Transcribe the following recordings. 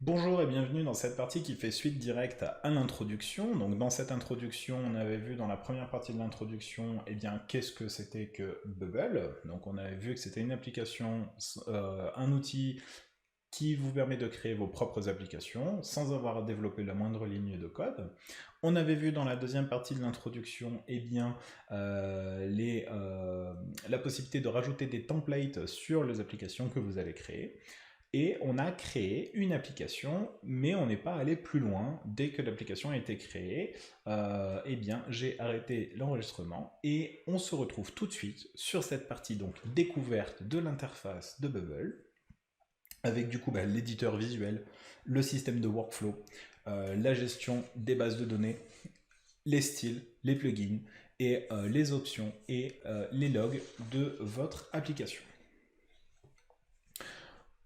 Bonjour et bienvenue dans cette partie qui fait suite directe à l'introduction. Donc dans cette introduction, on avait vu dans la première partie de l'introduction, eh bien qu'est-ce que c'était que Bubble. Donc on avait vu que c'était une application, un outil qui vous permet de créer vos propres applications sans avoir à développer la moindre ligne de code. On avait vu dans la deuxième partie de l'introduction eh bien, la possibilité de rajouter des templates sur les applications que vous allez créer. Et on a créé une application, mais on n'est pas allé plus loin. Dès que l'application a été créée, eh bien, j'ai arrêté l'enregistrement et on se retrouve tout de suite sur cette partie donc découverte de l'interface de Bubble, avec du coup l'éditeur visuel, le système de workflow, la gestion des bases de données, les styles, les plugins et les options et les logs de votre application.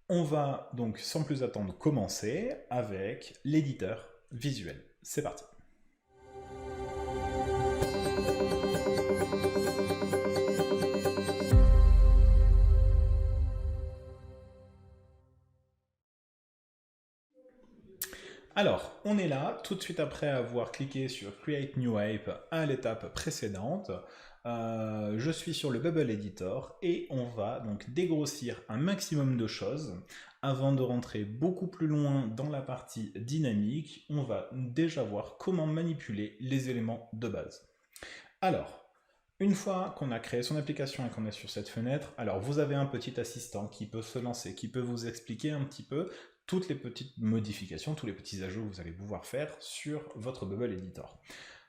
On va donc sans plus attendre commencer avec l'éditeur visuel. C'est parti. Alors, on est là, tout de suite après avoir cliqué sur Create New App à l'étape précédente. Je suis sur le Bubble Editor et on va donc dégrossir un maximum de choses. Avant de rentrer beaucoup plus loin dans la partie dynamique, on va déjà voir comment manipuler les éléments de base. Alors, une fois qu'on a créé son application et qu'on est sur cette fenêtre, alors vous avez un petit assistant qui peut se lancer, qui peut vous expliquer un petit peu toutes les petites modifications, tous les petits ajouts que vous allez pouvoir faire sur votre Bubble Editor.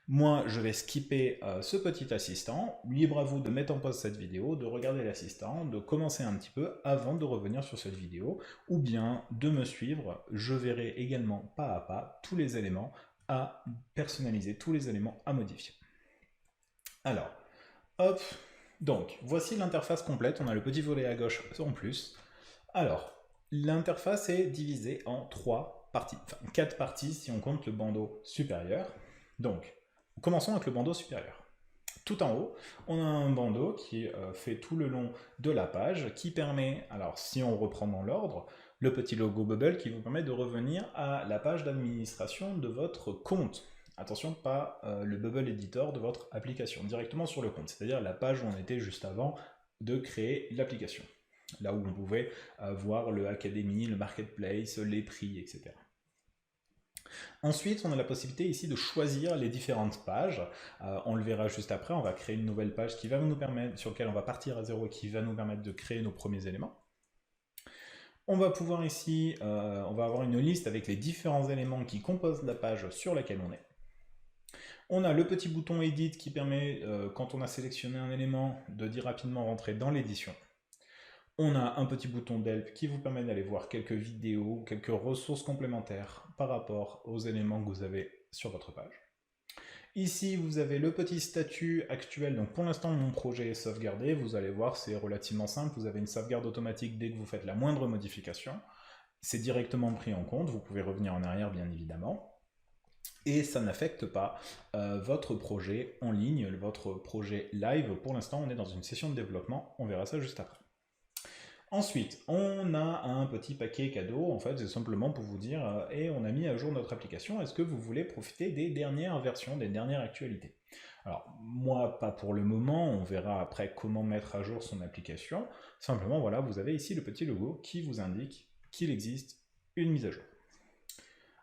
Moi, je vais skipper ce petit assistant. Libre à vous de mettre en pause cette vidéo, de regarder l'assistant, de commencer un petit peu avant de revenir sur cette vidéo, ou bien de me suivre. Je verrai également pas à pas tous les éléments à personnaliser, tous les éléments à modifier. Alors, hop, donc voici l'interface complète. On a le petit volet à gauche en plus. Alors, l'interface est divisée en trois parties, enfin quatre parties si on compte le bandeau supérieur. Donc, commençons avec le bandeau supérieur. Tout en haut, on a un bandeau qui fait tout le long de la page, qui permet, alors si on reprend dans l'ordre, le petit logo Bubble qui vous permet de revenir à la page d'administration de votre compte. Attention, pas le Bubble Editor de votre application, directement sur le compte, c'est-à-dire la page où on était juste avant de créer l'application. Là où on pouvait voir le Academy, le Marketplace, les prix, etc. Ensuite, on a la possibilité ici de choisir les différentes pages. On le verra juste après, on va créer une nouvelle page qui va nous permettre, sur laquelle on va partir à zéro et qui va nous permettre de créer nos premiers éléments. On va pouvoir ici, on va avoir une liste avec les différents éléments qui composent la page sur laquelle on est. On a le petit bouton Edit qui permet, quand on a sélectionné un élément, de dire rapidement rentrer dans l'édition. On a un petit bouton d'help qui vous permet d'aller voir quelques vidéos, quelques ressources complémentaires par rapport aux éléments que vous avez sur votre page. Ici, vous avez le petit statut actuel. Donc pour l'instant, mon projet est sauvegardé. Vous allez voir, c'est relativement simple. Vous avez une sauvegarde automatique dès que vous faites la moindre modification. C'est directement pris en compte. Vous pouvez revenir en arrière, bien évidemment. Et ça n'affecte pas votre projet en ligne, votre projet live. Pour l'instant, on est dans une session de développement. On verra ça juste après. Ensuite, on a un petit paquet cadeau, en fait, c'est simplement pour vous dire, et on a mis à jour notre application, est-ce que vous voulez profiter des dernières versions, des dernières actualités? Alors, moi, pas pour le moment, on verra après comment mettre à jour son application. Simplement, voilà, vous avez ici le petit logo qui vous indique qu'il existe une mise à jour.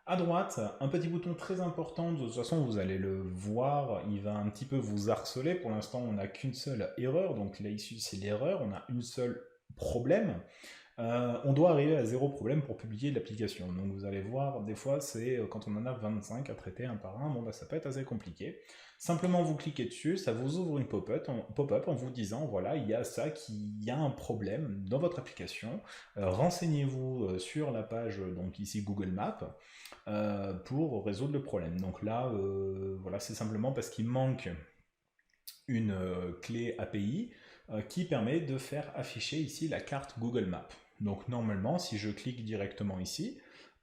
À droite, un petit bouton très important, de toute façon vous allez le voir, il va un petit peu vous harceler. Pour l'instant, on n'a qu'une seule erreur, donc là ici c'est l'erreur, on a une seule problème. On doit arriver à zéro problème pour publier l'application. Donc vous allez voir, des fois, c'est quand on en a 25 à traiter un par un, bon bah ça peut être assez compliqué. Simplement vous cliquez dessus, ça vous ouvre une pop-up en vous disant, voilà, il y a ça, il y a un problème dans votre application. Renseignez-vous sur la page, donc ici Google Maps, pour résoudre le problème. Donc là, voilà, c'est simplement parce qu'il manque une clé API qui permet de faire afficher ici la carte Google Maps. Donc normalement, si je clique directement ici,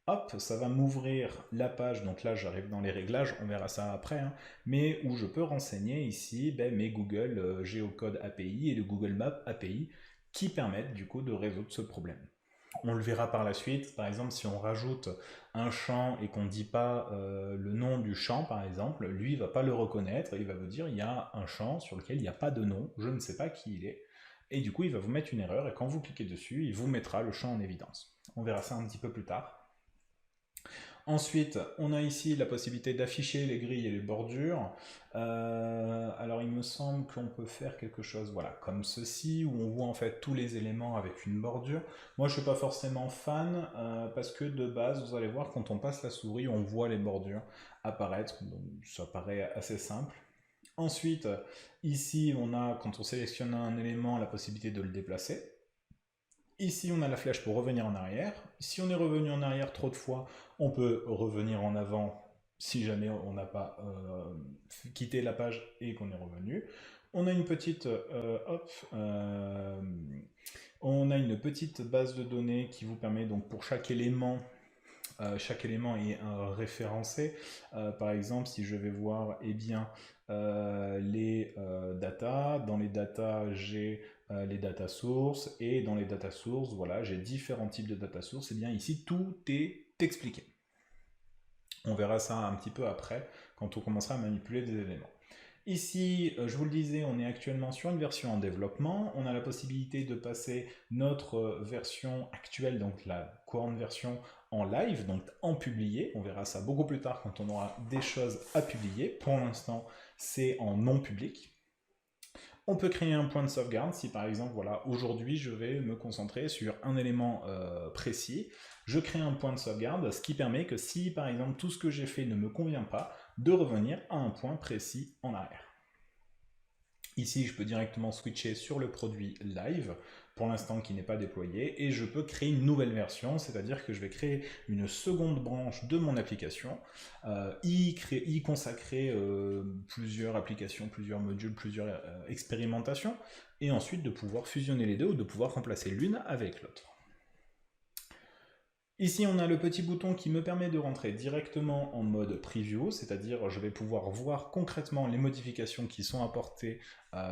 hop, ça va m'ouvrir la page, donc là j'arrive dans les réglages, on verra ça après, hein, mais où je peux renseigner ici mes Google Geocode API et le Google Maps API qui permettent du coup de résoudre ce problème. On le verra par la suite. Par exemple, si on rajoute un champ et qu'on ne dit pas le nom du champ, par exemple, lui, il ne va pas le reconnaître. Il va vous dire, il y a un champ sur lequel il n'y a pas de nom, je ne sais pas qui il est. Et du coup, il va vous mettre une erreur, et quand vous cliquez dessus, il vous mettra le champ en évidence. On verra ça un petit peu plus tard. Ensuite, on a ici la possibilité d'afficher les grilles et les bordures. Alors, il me semble qu'on peut faire quelque chose, voilà, comme ceci, où on voit en fait tous les éléments avec une bordure. Moi, je ne suis pas forcément fan, parce que de base, vous allez voir, quand on passe la souris, on voit les bordures apparaître, donc ça paraît assez simple. Ensuite, ici, on a, quand on sélectionne un élément, la possibilité de le déplacer. Ici, on a la flèche pour revenir en arrière. Si on est revenu en arrière trop de fois, on peut revenir en avant si jamais on n'a pas quitté la page et qu'on est revenu. On a une petite, on a une petite base de données qui vous permet donc pour chaque élément est référencé. Par exemple, si je vais voir eh bien, les data, dans les data, j'ai les data sources, et dans les data sources, voilà, j'ai différents types de data sources. Et bien ici, tout est expliqué. On verra ça un petit peu après, quand on commencera à manipuler des éléments. Ici, je vous le disais, on est actuellement sur une version en développement. On a la possibilité de passer notre version actuelle, donc la couronne version, en live, donc en publié. On verra ça beaucoup plus tard quand on aura des choses à publier. Pour l'instant, c'est en non public. On peut créer un point de sauvegarde si par exemple, voilà, aujourd'hui je vais me concentrer sur un élément précis. Je crée un point de sauvegarde, ce qui permet que si par exemple tout ce que j'ai fait ne me convient pas, de revenir à un point précis en arrière. Ici, je peux directement switcher sur le produit live, pour l'instant qui n'est pas déployé, et je peux créer une nouvelle version, c'est-à-dire que je vais créer une seconde branche de mon application, y consacrer plusieurs applications, plusieurs modules, plusieurs expérimentations, et ensuite de pouvoir fusionner les deux ou de pouvoir remplacer l'une avec l'autre. Ici, on a le petit bouton qui me permet de rentrer directement en mode preview, c'est-à-dire je vais pouvoir voir concrètement les modifications qui sont apportées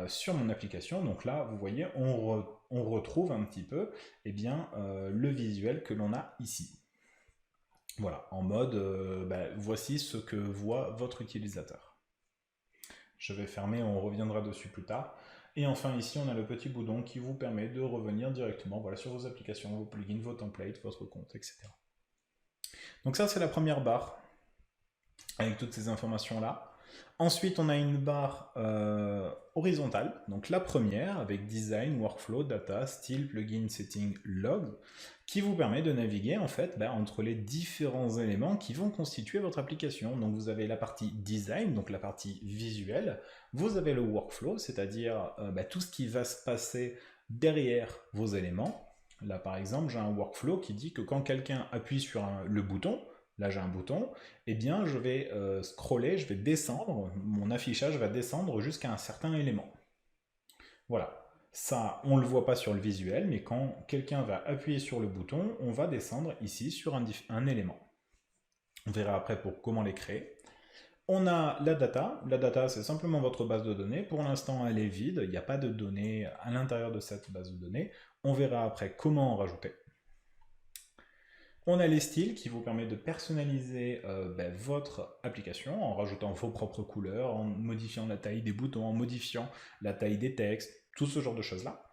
sur mon application. Donc là, vous voyez, on retrouve un petit peu eh bien, le visuel que l'on a ici. Voilà, en mode, voici ce que voit votre utilisateur. Je vais fermer, on reviendra dessus plus tard. Et enfin ici, on a le petit bouton qui vous permet de revenir directement voilà, sur vos applications, vos plugins, vos templates, votre compte, etc. Donc ça, c'est la première barre, avec toutes ces informations-là. Ensuite, on a une barre horizontale, donc la première, avec Design, Workflow, Data, Style, Plugin, Setting, Log, qui vous permet de naviguer en fait entre les différents éléments qui vont constituer votre application. Donc vous avez la partie Design, donc la partie visuelle, vous avez le Workflow, c'est-à-dire tout ce qui va se passer derrière vos éléments. Là par exemple, j'ai un Workflow qui dit que quand quelqu'un appuie sur le bouton, là j'ai un bouton, eh bien je vais scroller, je vais descendre, mon affichage va descendre jusqu'à un certain élément. Voilà. Ça, on ne le voit pas sur le visuel, mais quand quelqu'un va appuyer sur le bouton, on va descendre ici sur un élément. On verra après pour comment les créer. On a la data. La data, c'est simplement votre base de données. Pour l'instant, elle est vide. Il n'y a pas de données à l'intérieur de cette base de données. On verra après comment en rajouter. On a les styles qui vous permettent de personnaliser votre application en rajoutant vos propres couleurs, en modifiant la taille des boutons, en modifiant la taille des textes, tout ce genre de choses-là.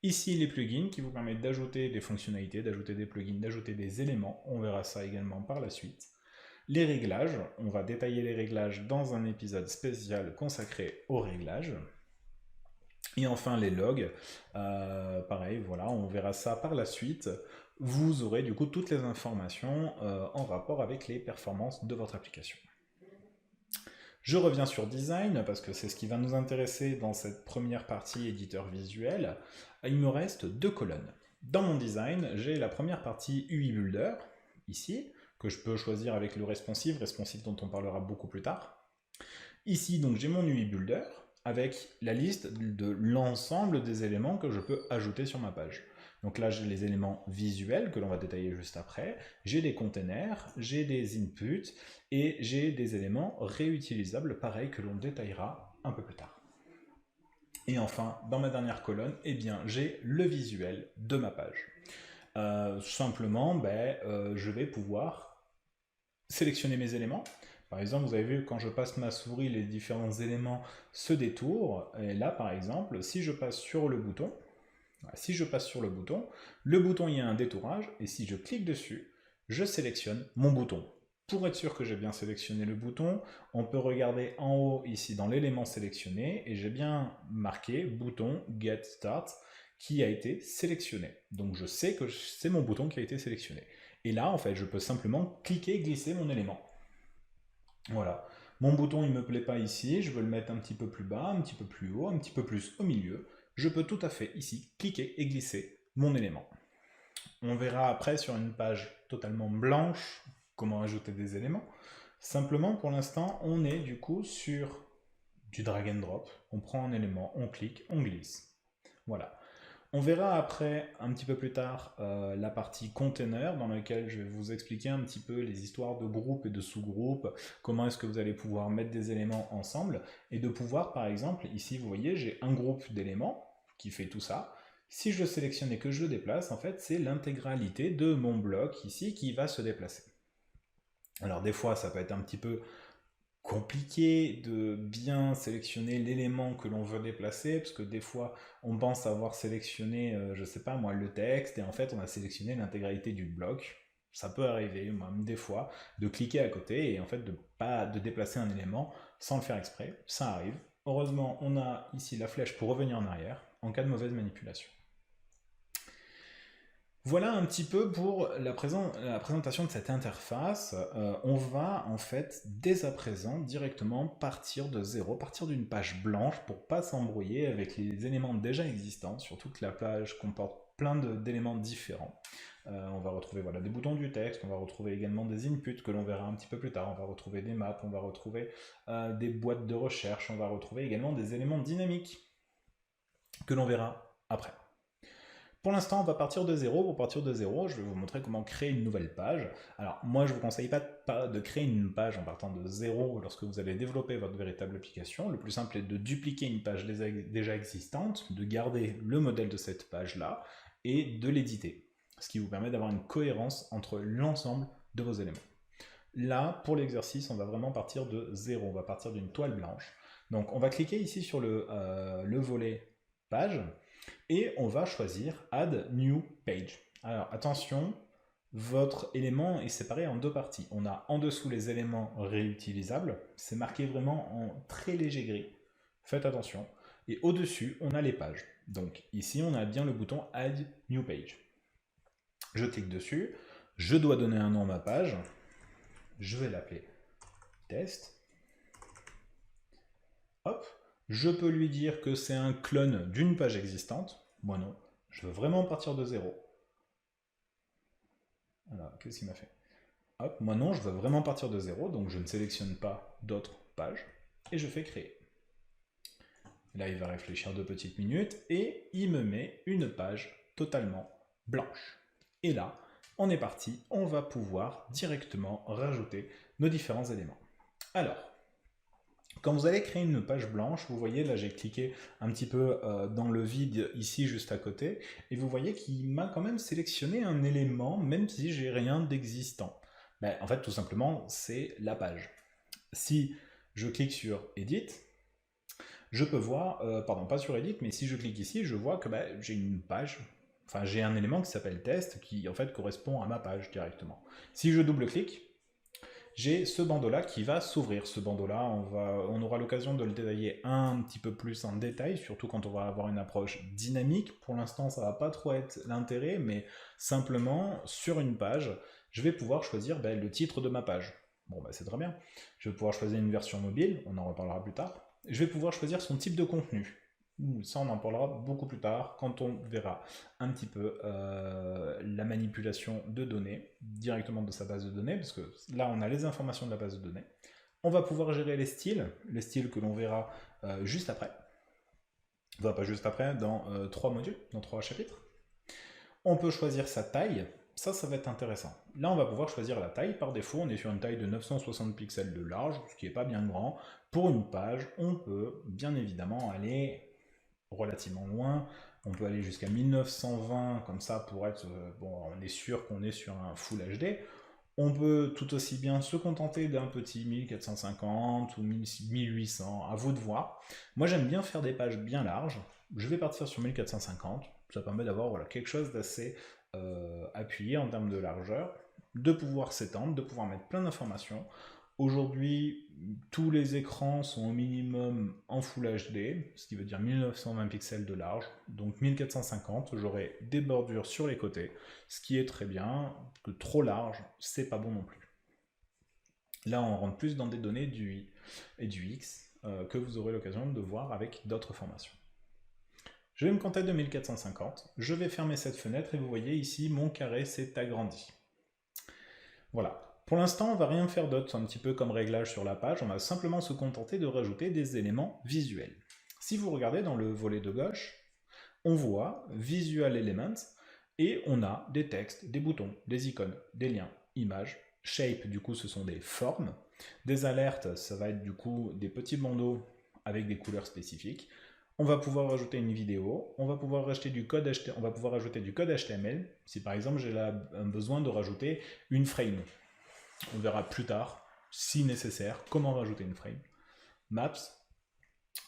Ici, les plugins qui vous permettent d'ajouter des fonctionnalités, d'ajouter des plugins, d'ajouter des éléments. On verra ça également par la suite. Les réglages, on va détailler les réglages dans un épisode spécial consacré aux réglages. Et enfin les logs, pareil, voilà, on verra ça par la suite. Vous aurez du coup toutes les informations en rapport avec les performances de votre application. Je reviens sur Design, parce que c'est ce qui va nous intéresser dans cette première partie éditeur visuel. Il me reste 2 colonnes. Dans mon Design, j'ai la première partie UI Builder, ici, que je peux choisir avec le responsive dont on parlera beaucoup plus tard. Ici, donc, j'ai mon UI Builder, avec la liste de l'ensemble des éléments que je peux ajouter sur ma page. Donc là, j'ai les éléments visuels que l'on va détailler juste après, j'ai des containers, j'ai des inputs, et j'ai des éléments réutilisables, pareil, que l'on détaillera un peu plus tard. Et enfin, dans ma dernière colonne, eh bien, j'ai le visuel de ma page. Simplement, je vais pouvoir sélectionner mes éléments. Par exemple, vous avez vu, quand je passe ma souris, les différents éléments se détournent. Et là, par exemple, si je passe sur le bouton, le bouton, il y a un détourage, et si je clique dessus, je sélectionne mon bouton. Pour être sûr que j'ai bien sélectionné le bouton, on peut regarder en haut ici dans l'élément sélectionné, et j'ai bien marqué bouton Get Start qui a été sélectionné. Donc je sais que c'est mon bouton qui a été sélectionné. Et là, en fait, je peux simplement cliquer et glisser mon élément. Voilà. Mon bouton, il ne me plaît pas ici, je veux le mettre un petit peu plus bas, un petit peu plus haut, un petit peu plus au milieu. Je peux tout à fait ici cliquer et glisser mon élément. On verra après sur une page totalement blanche comment ajouter des éléments. Simplement, pour l'instant, on est du coup sur du drag and drop. On prend un élément, on clique, on glisse. Voilà. On verra après, un petit peu plus tard, la partie container dans laquelle je vais vous expliquer un petit peu les histoires de groupes et de sous-groupes, comment est-ce que vous allez pouvoir mettre des éléments ensemble, et de pouvoir, par exemple, ici vous voyez, j'ai un groupe d'éléments qui fait tout ça. Si je sélectionne et que je le déplace, en fait, c'est l'intégralité de mon bloc ici qui va se déplacer. Alors des fois, ça peut être un petit peu compliqué de bien sélectionner l'élément que l'on veut déplacer, parce que des fois on pense avoir sélectionné, je sais pas moi, le texte, et en fait on a sélectionné l'intégralité du bloc. Ça peut arriver, même des fois, de cliquer à côté et en fait de déplacer un élément sans le faire exprès. Ça arrive. Heureusement, on a ici la flèche pour revenir en arrière en cas de mauvaise manipulation. Voilà un petit peu pour la présentation de cette interface. On va en fait dès à présent directement partir de zéro, partir d'une page blanche pour pas s'embrouiller avec les éléments déjà existants, surtout que la page comporte plein d'éléments différents. On va retrouver voilà, des boutons du texte, on va retrouver également des inputs que l'on verra un petit peu plus tard, on va retrouver des maps, on va retrouver des boîtes de recherche, on va retrouver également des éléments dynamiques que l'on verra après. Pour l'instant, on va partir de zéro. Pour partir de zéro, je vais vous montrer comment créer une nouvelle page. Alors, moi, je ne vous conseille pas de créer une page en partant de zéro lorsque vous allez développer votre véritable application. Le plus simple est de dupliquer une page déjà existante, de garder le modèle de cette page-là et de l'éditer. Ce qui vous permet d'avoir une cohérence entre l'ensemble de vos éléments. Là, pour l'exercice, on va vraiment partir de zéro. On va partir d'une toile blanche. Donc, on va cliquer ici sur le volet page. Et on va choisir Add New Page. Alors attention, votre élément est séparé en deux parties. On a en dessous les éléments réutilisables, c'est marqué vraiment en très léger gris. Faites attention. Et au-dessus, on a les pages. Donc ici, on a bien le bouton Add New Page. Je clique dessus, je dois donner un nom à ma page. Je vais l'appeler test. Hop. Je peux lui dire que c'est un clone d'une page existante. Moi non, je veux vraiment partir de zéro. Alors, qu'est-ce qu'il m'a fait? Hop, moi non, je veux vraiment partir de zéro, donc je ne sélectionne pas d'autres pages, et je fais créer. Là, il va réfléchir 2 petites minutes, et il me met une page totalement blanche. Et là, on est parti, on va pouvoir directement rajouter nos différents éléments. Alors, quand vous allez créer une page blanche, vous voyez, là j'ai cliqué un petit peu dans le vide ici juste à côté, et vous voyez qu'il m'a quand même sélectionné un élément, même si j'ai rien d'existant. En fait, tout simplement, c'est la page. Si je clique sur Edit, je peux voir, pardon, pas sur Edit, mais si je clique ici, je vois que j'ai une page, enfin j'ai un élément qui s'appelle test, qui en fait correspond à ma page directement. Si je double-clique, j'ai ce bandeau-là qui va s'ouvrir. Ce bandeau-là, on aura l'occasion de le détailler un petit peu plus en détail, surtout quand on va avoir une approche dynamique. Pour l'instant, ça va pas trop être l'intérêt, mais simplement, sur une page, je vais pouvoir choisir le titre de ma page. Bon, c'est très bien. Je vais pouvoir choisir une version mobile, on en reparlera plus tard. Je vais pouvoir choisir son type de contenu. Ça, on en parlera beaucoup plus tard, quand on verra un petit peu la manipulation de données, directement de sa base de données, parce que là, on a les informations de la base de données. On va pouvoir gérer les styles que l'on verra juste après. Enfin, pas juste après, dans 3 modules, dans 3 chapitres. On peut choisir sa taille. Ça va être intéressant. Là, on va pouvoir choisir la taille. Par défaut, on est sur une taille de 960 pixels de large, ce qui n'est pas bien grand. Pour une page, on peut bien évidemment aller relativement loin. On peut aller jusqu'à 1920 comme ça pour être, bon, on est sûr qu'on est sur un Full HD. On peut tout aussi bien se contenter d'un petit 1450 ou 1800, à vous de voir. Moi j'aime bien faire des pages bien larges. Je vais partir sur 1450. Ça permet d'avoir voilà, quelque chose d'assez appuyé en termes de largeur, de pouvoir s'étendre, de pouvoir mettre plein d'informations. Aujourd'hui, tous les écrans sont au minimum en Full HD, ce qui veut dire 1920 pixels de large, donc 1450, j'aurai des bordures sur les côtés, ce qui est très bien, que trop large, c'est pas bon non plus. Là, on rentre plus dans des données du Y et du X que vous aurez l'occasion de voir avec d'autres formations. Je vais me contenter de 1450, je vais fermer cette fenêtre et vous voyez ici, mon carré s'est agrandi. Voilà. Pour l'instant, on ne va rien faire d'autre, un petit peu comme réglage sur la page, on va simplement se contenter de rajouter des éléments visuels. Si vous regardez dans le volet de gauche, on voit Visual Elements, et on a des textes, des boutons, des icônes, des liens, images, Shape, du coup ce sont des formes, des alertes, ça va être du coup des petits bandeaux avec des couleurs spécifiques. On va pouvoir rajouter une vidéo, on va pouvoir rajouter du code HTML, on va pouvoir rajouter du code HTML, si par exemple j'ai besoin de rajouter une frame. On verra plus tard, si nécessaire, comment rajouter une frame. Maps,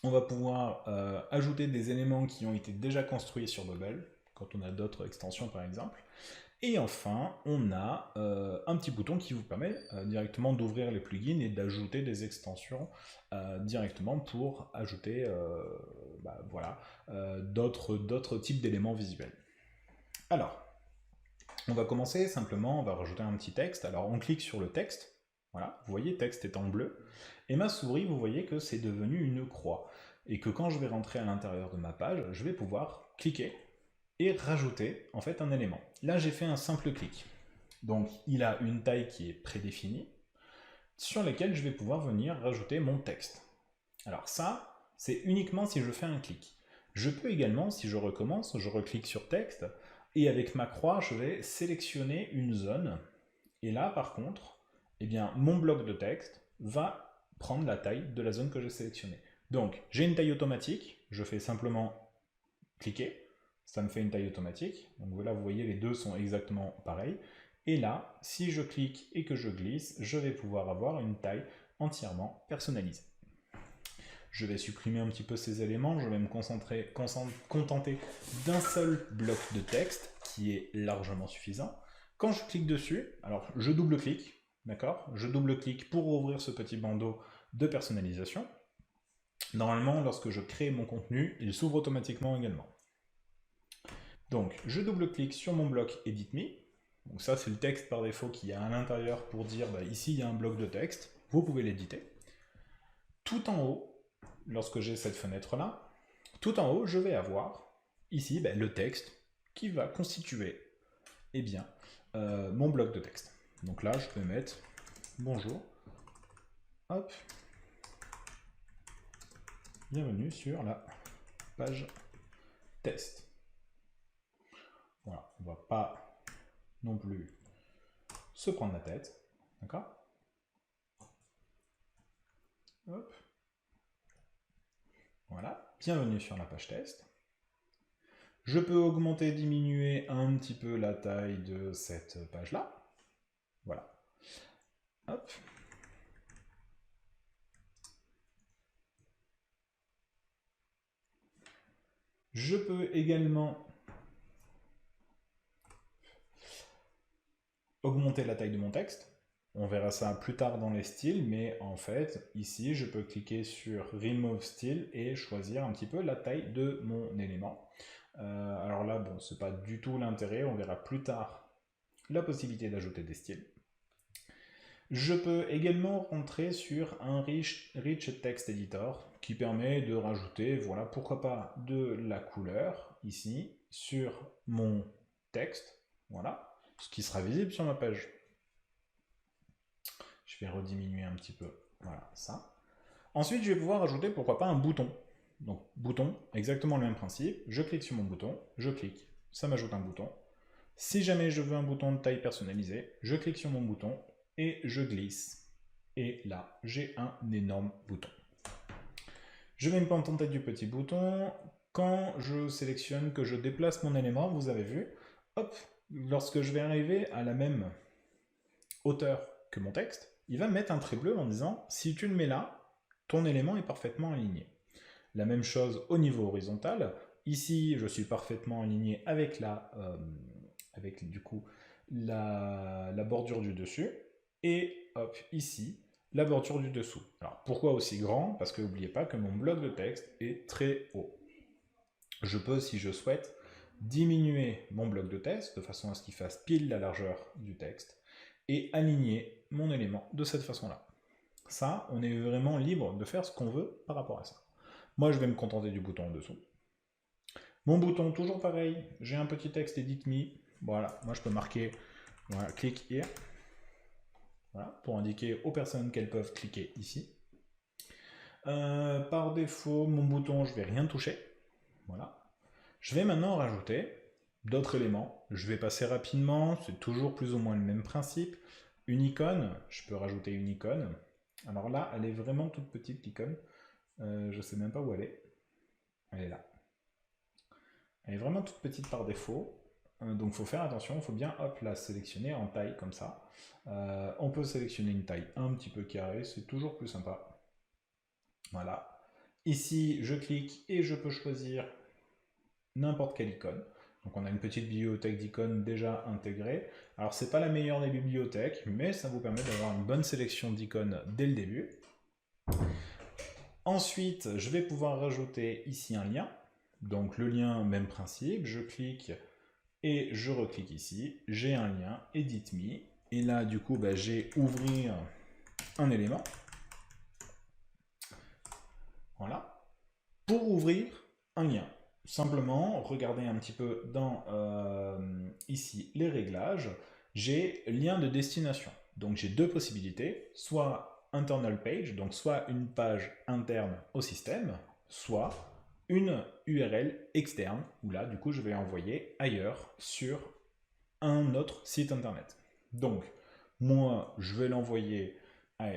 on va pouvoir ajouter des éléments qui ont été déjà construits sur Bubble, quand on a d'autres extensions par exemple. Et enfin, on a un petit bouton qui vous permet directement d'ouvrir les plugins et d'ajouter des extensions directement pour ajouter d'autres types d'éléments visuels. Alors, on va commencer simplement, on va rajouter un petit texte. Alors on clique sur le texte, voilà, vous voyez, texte est en bleu, et ma souris, vous voyez que c'est devenu une croix, et que quand je vais rentrer à l'intérieur de ma page, je vais pouvoir cliquer et rajouter en fait un élément. Là j'ai fait un simple clic, donc il a une taille qui est prédéfinie, sur laquelle je vais pouvoir venir rajouter mon texte. Alors ça, c'est uniquement si je fais un clic. Je peux également, si je recommence, je reclique sur texte, et avec ma croix, je vais sélectionner une zone, et là par contre, eh bien, mon bloc de texte va prendre la taille de la zone que j'ai sélectionnée. Donc, j'ai une taille automatique, je fais simplement cliquer, ça me fait une taille automatique, donc voilà, vous voyez, les deux sont exactement pareils, et là, si je clique et que je glisse, je vais pouvoir avoir une taille entièrement personnalisée. Je vais supprimer un petit peu ces éléments, je vais me contenter d'un seul bloc de texte qui est largement suffisant. Quand je clique dessus, alors je double-clique, d'accord? Je double-clique pour ouvrir ce petit bandeau de personnalisation. Normalement, lorsque je crée mon contenu, il s'ouvre automatiquement également. Donc, je double-clique sur mon bloc Edit Me. Donc ça, c'est le texte par défaut qu'il y a à l'intérieur pour dire, bah, ici, il y a un bloc de texte. Vous pouvez l'éditer. Tout en haut, lorsque j'ai cette fenêtre-là, tout en haut, je vais avoir ici le texte qui va constituer mon bloc de texte. Donc là, je peux mettre bonjour, hop, bienvenue sur la page test. Voilà, on ne va pas non plus se prendre la tête, d'accord? Hop. Voilà, bienvenue sur la page test. Je peux augmenter, diminuer un petit peu la taille de cette page-là. Voilà. Hop. Je peux également augmenter la taille de mon texte. On verra ça plus tard dans les styles, mais en fait, ici, je peux cliquer sur Remove Style et choisir un petit peu la taille de mon élément. Alors là, bon, c'est pas du tout l'intérêt, on verra plus tard la possibilité d'ajouter des styles. Je peux également rentrer sur un Rich Text Editor qui permet de rajouter, voilà, pourquoi pas de la couleur ici sur mon texte, voilà, ce qui sera visible sur ma page. Je vais rediminuer un petit peu, voilà, ça. Ensuite, je vais pouvoir ajouter, pourquoi pas, un bouton. Donc, bouton, exactement le même principe. Je clique sur mon bouton, je clique, ça m'ajoute un bouton. Si jamais je veux un bouton de taille personnalisée, je clique sur mon bouton et je glisse. Et là, j'ai un énorme bouton. Je vais me contenter du petit bouton. quand je sélectionne, que je déplace mon élément, vous avez vu, hop, lorsque je vais arriver à la même hauteur que mon texte, il va me mettre un trait bleu en disant, si tu le mets là, ton élément est parfaitement aligné. La même chose au niveau horizontal. Ici, je suis parfaitement aligné avec du coup, la bordure du dessus. Et hop, ici, la bordure du dessous. Alors, pourquoi aussi grand? Parce que n'oubliez pas que mon bloc de texte est très haut. Je peux, si je souhaite, diminuer mon bloc de texte de façon à ce qu'il fasse pile la largeur du texte et aligner mon élément de cette façon-là. Ça, on est vraiment libre de faire ce qu'on veut par rapport à ça. Moi, je vais me contenter du bouton en dessous. Mon bouton, toujours pareil, j'ai un petit texte Edit Me. Voilà, moi je peux marquer, voilà, click here. Voilà, pour indiquer aux personnes qu'elles peuvent cliquer ici. Par défaut, mon bouton, je ne vais rien toucher. Voilà. Je vais maintenant rajouter d'autres éléments. Je vais passer rapidement, c'est toujours plus ou moins le même principe. Une icône, je peux rajouter une icône. Alors là, elle est vraiment toute petite l'icône. Je ne sais même pas où elle est. Elle est là. Elle est vraiment toute petite par défaut. Donc il faut faire attention, il faut bien hop, la sélectionner en taille comme ça. On peut sélectionner une taille un petit peu carrée, c'est toujours plus sympa. Voilà. Ici, je clique et je peux choisir n'importe quelle icône. Donc on a une petite bibliothèque d'icônes déjà intégrée. Alors c'est pas la meilleure des bibliothèques, mais ça vous permet d'avoir une bonne sélection d'icônes dès le début. Ensuite, je vais pouvoir rajouter ici un lien. Donc le lien, même principe, je clique et je reclique ici. J'ai un lien, Edit Me. Et là, du coup, j'ai ouvrir un élément. Voilà. Pour ouvrir un lien. Simplement, regardez un petit peu dans ici les réglages, j'ai lien de destination. Donc j'ai deux possibilités, soit internal page, donc soit une page interne au système, soit une URL externe, où là du coup je vais envoyer ailleurs sur un autre site internet. Donc moi je vais l'envoyer,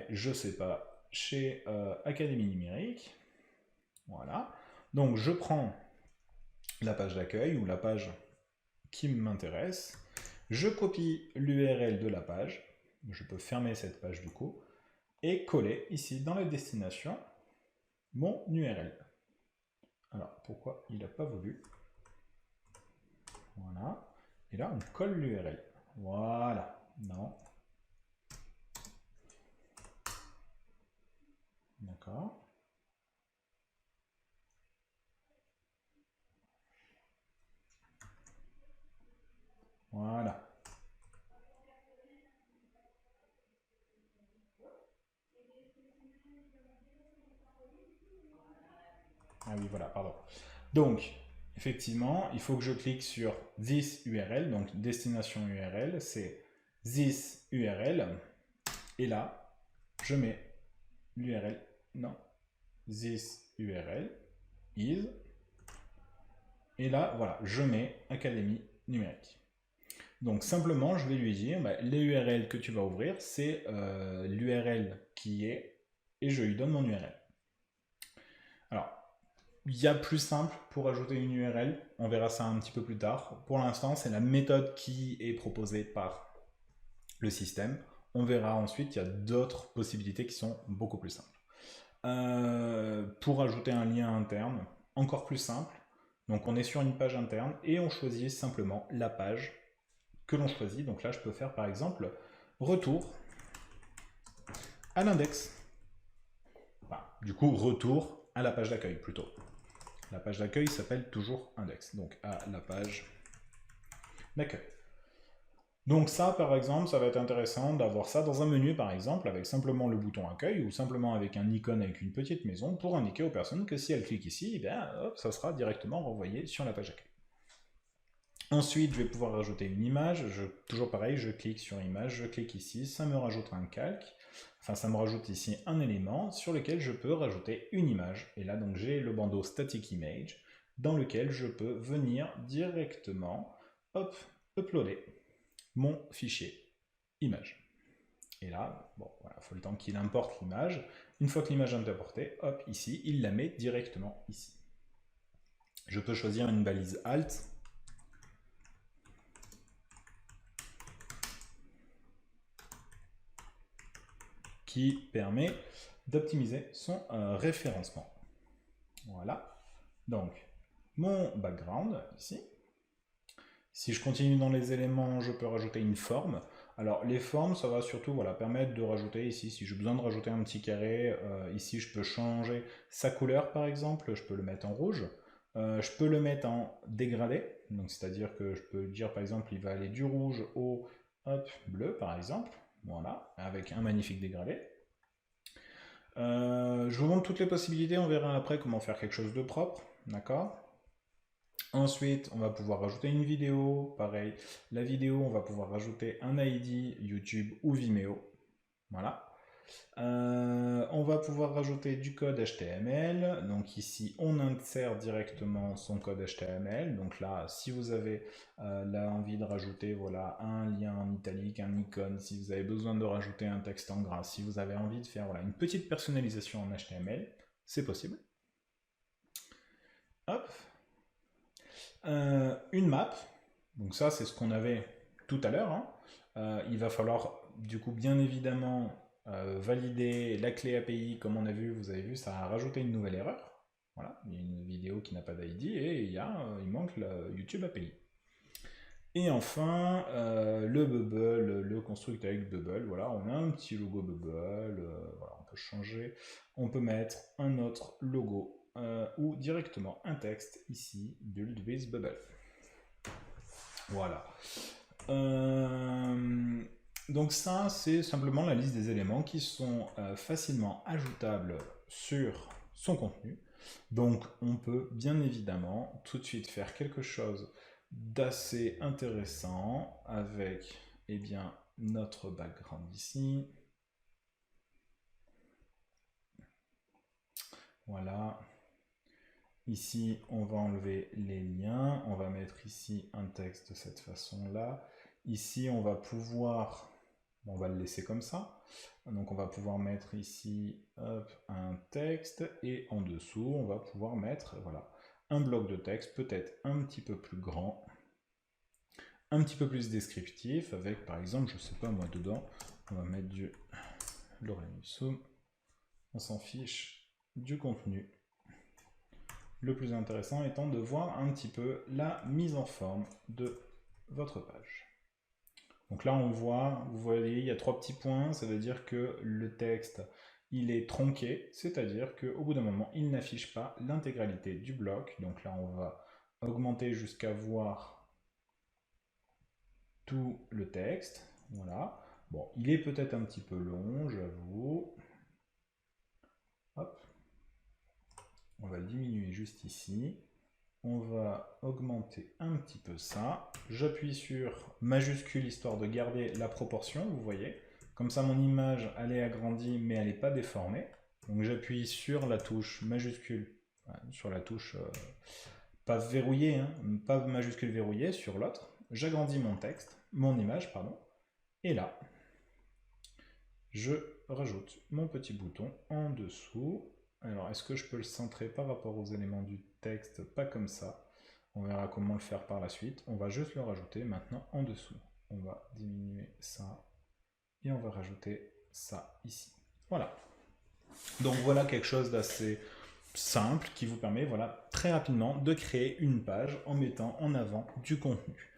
je sais pas, chez Académie Numérique. Voilà. Donc je prends la page d'accueil ou la page qui m'intéresse. Je copie l'URL de la page. Je peux fermer cette page du coup et coller ici dans la destination mon URL. Alors pourquoi il n'a pas voulu? Voilà. Et là on colle l'URL. Voilà. Non. D'accord. Voilà. Ah oui, voilà, pardon. Donc, effectivement, il faut que je clique sur this URL, donc destination URL, c'est this URL, et là, je mets l'URL, non, this URL is, et là, voilà, je mets Académie Numérique. Donc simplement, je vais lui dire, les URL que tu vas ouvrir, c'est l'URL qui est, et je lui donne mon URL. Alors, il y a plus simple pour ajouter une URL, on verra ça un petit peu plus tard. Pour l'instant, c'est la méthode qui est proposée par le système. On verra ensuite, il y a d'autres possibilités qui sont beaucoup plus simples. Pour ajouter un lien interne, encore plus simple. Donc on est sur une page interne et on choisit simplement la page que l'on choisit. Donc là, je peux faire par exemple retour à l'index. Enfin, du coup, retour à la page d'accueil plutôt. La page d'accueil s'appelle toujours index, donc à la page d'accueil. Donc ça, par exemple, ça va être intéressant d'avoir ça dans un menu, par exemple, avec simplement le bouton accueil ou simplement avec un icône avec une petite maison pour indiquer aux personnes que si elles cliquent ici, eh bien, hop, ça sera directement renvoyé sur la page d'accueil. Ensuite, je vais pouvoir rajouter une image. Toujours pareil, je clique sur image, je clique ici, ça me rajoute un calque. Enfin, ça me rajoute ici un élément sur lequel je peux rajouter une image. Et là, donc, j'ai le bandeau Static Image dans lequel je peux venir directement, hop, uploader mon fichier image. Et là, bon, voilà, il faut le temps qu'il importe l'image. Une fois que l'image est importée, hop, ici, il la met directement ici. Je peux choisir une balise Alt qui permet d'optimiser son référencement. Voilà. Donc, mon background ici. Si je continue dans les éléments, je peux rajouter une forme. Alors les formes, ça va surtout permettre de rajouter ici, si j'ai besoin de rajouter un petit carré, ici je peux changer sa couleur par exemple, je peux le mettre en rouge. Je peux le mettre en dégradé, donc c'est-à-dire que je peux dire par exemple il va aller du rouge au bleu par exemple, voilà, avec un magnifique dégradé. Je vous montre toutes les possibilités, on verra après comment faire quelque chose de propre, d'accord? Ensuite, on va pouvoir rajouter une vidéo, pareil. La vidéo, on va pouvoir rajouter un ID YouTube ou Vimeo. Voilà. On va pouvoir rajouter du code HTML. Donc ici, on insère directement son code HTML. Donc là, si vous avez envie de rajouter un lien en italique, un icône, si vous avez besoin de rajouter un texte en gras, si vous avez envie de faire une petite personnalisation en HTML, c'est possible. Hop. Une map, donc ça c'est ce qu'on avait tout à l'heure, hein. Il va falloir du coup bien évidemment valider la clé API, comme on a vu, vous avez vu, ça a rajouté une nouvelle erreur. Voilà, il y a une vidéo qui n'a pas d'ID et il manque la YouTube API. Et enfin, le Bubble, le constructeur avec Bubble, voilà, on a un petit logo Bubble, voilà, on peut changer, on peut mettre un autre logo ou directement un texte ici, Build with Bubble. Voilà. Donc ça, c'est simplement la liste des éléments qui sont facilement ajoutables sur son contenu. Donc on peut bien évidemment tout de suite faire quelque chose d'assez intéressant avec notre background ici. Voilà. Ici, on va enlever les liens. On va mettre ici un texte de cette façon-là. Ici, on va pouvoir... On va le laisser comme ça. Donc on va pouvoir mettre ici un texte et en dessous, on va pouvoir mettre un bloc de texte, peut-être un petit peu plus grand, un petit peu plus descriptif, avec par exemple, je sais pas moi, dedans, on va mettre du Lorem Ipsum, on s'en fiche du contenu. Le plus intéressant étant de voir un petit peu la mise en forme de votre page. Donc là on voit, vous voyez, il y a 3 petits points, ça veut dire que le texte il est tronqué, c'est-à-dire qu'au bout d'un moment il n'affiche pas l'intégralité du bloc. Donc là on va augmenter jusqu'à voir tout le texte. Voilà. Bon, il est peut-être un petit peu long, j'avoue. Hop. On va le diminuer juste ici. On va augmenter un petit peu ça. J'appuie sur majuscule histoire de garder la proportion, vous voyez. Comme ça, mon image, elle est agrandie, mais elle n'est pas déformée. Donc j'appuie sur la touche majuscule, sur la touche pas verrouillée, hein, pas majuscule verrouillée, sur l'autre. J'agrandis mon texte, mon image, pardon. Et là, je rajoute mon petit bouton en dessous. Alors, est-ce que je peux le centrer par rapport aux éléments du texte? Pas comme ça. On verra comment le faire par la suite. On va juste le rajouter maintenant en dessous. On va diminuer ça. Et on va rajouter ça ici. Voilà. Donc voilà quelque chose d'assez simple qui vous permet très rapidement de créer une page en mettant en avant du contenu.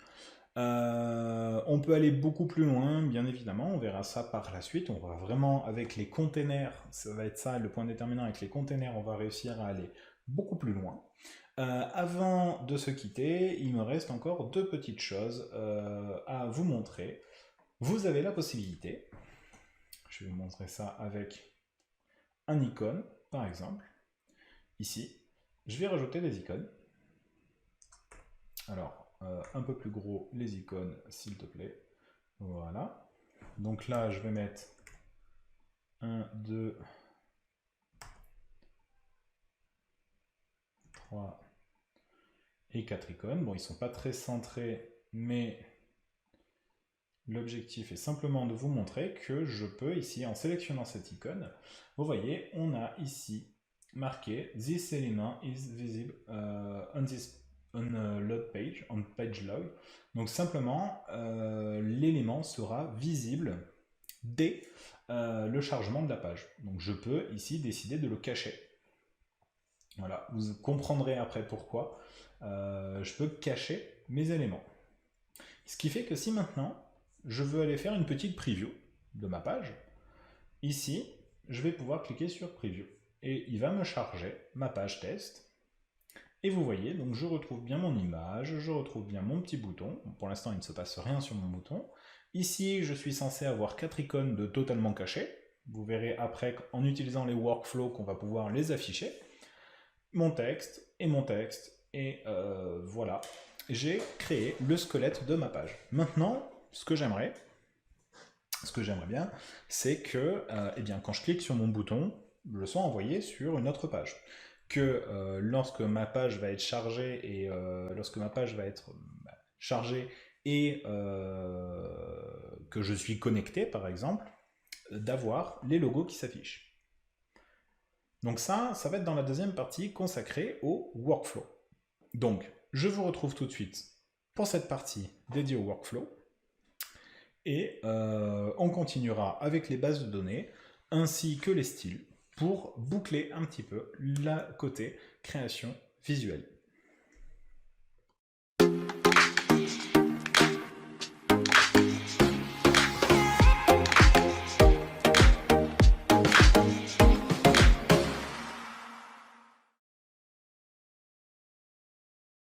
On peut aller beaucoup plus loin, bien évidemment, on verra ça par la suite. On va vraiment, avec les containers, ça va être ça le point déterminant, avec les containers, on va réussir à aller beaucoup plus loin. Avant de se quitter, il me reste encore 2 petites choses à vous montrer. Vous avez la possibilité, je vais vous montrer ça avec un icône, par exemple, ici. Je vais rajouter des icônes. Alors, un peu plus gros les icônes, s'il te plaît. Voilà. Donc là, je vais mettre 1, 2, 3 et 4 icônes. Bon, ils ne sont pas très centrés, mais l'objectif est simplement de vous montrer que je peux ici, en sélectionnant cette icône, vous voyez, on a ici marqué this element is visible on load page, on page log. Donc simplement, l'élément sera visible dès le chargement de la page. Donc je peux ici décider de le cacher. Voilà, vous comprendrez après pourquoi je peux cacher mes éléments. Ce qui fait que si maintenant je veux aller faire une petite preview de ma page, ici je vais pouvoir cliquer sur preview et il va me charger ma page test. Et vous voyez, donc je retrouve bien mon image, je retrouve bien mon petit bouton. Pour l'instant, il ne se passe rien sur mon bouton. Ici, je suis censé avoir 4 icônes de totalement cachées. Vous verrez après, en utilisant les workflows, qu'on va pouvoir les afficher. Mon texte, et voilà. J'ai créé le squelette de ma page. Maintenant, ce que j'aimerais bien, c'est que eh bien, quand je clique sur mon bouton, je le sois envoyé sur une autre page. Que lorsque ma page va être chargée et que je suis connecté par exemple, d'avoir les logos qui s'affichent. Donc ça va être dans la deuxième partie consacrée au workflow. Donc je vous retrouve tout de suite pour cette partie dédiée au workflow et on continuera avec les bases de données ainsi que les styles pour boucler un petit peu la côté création visuelle.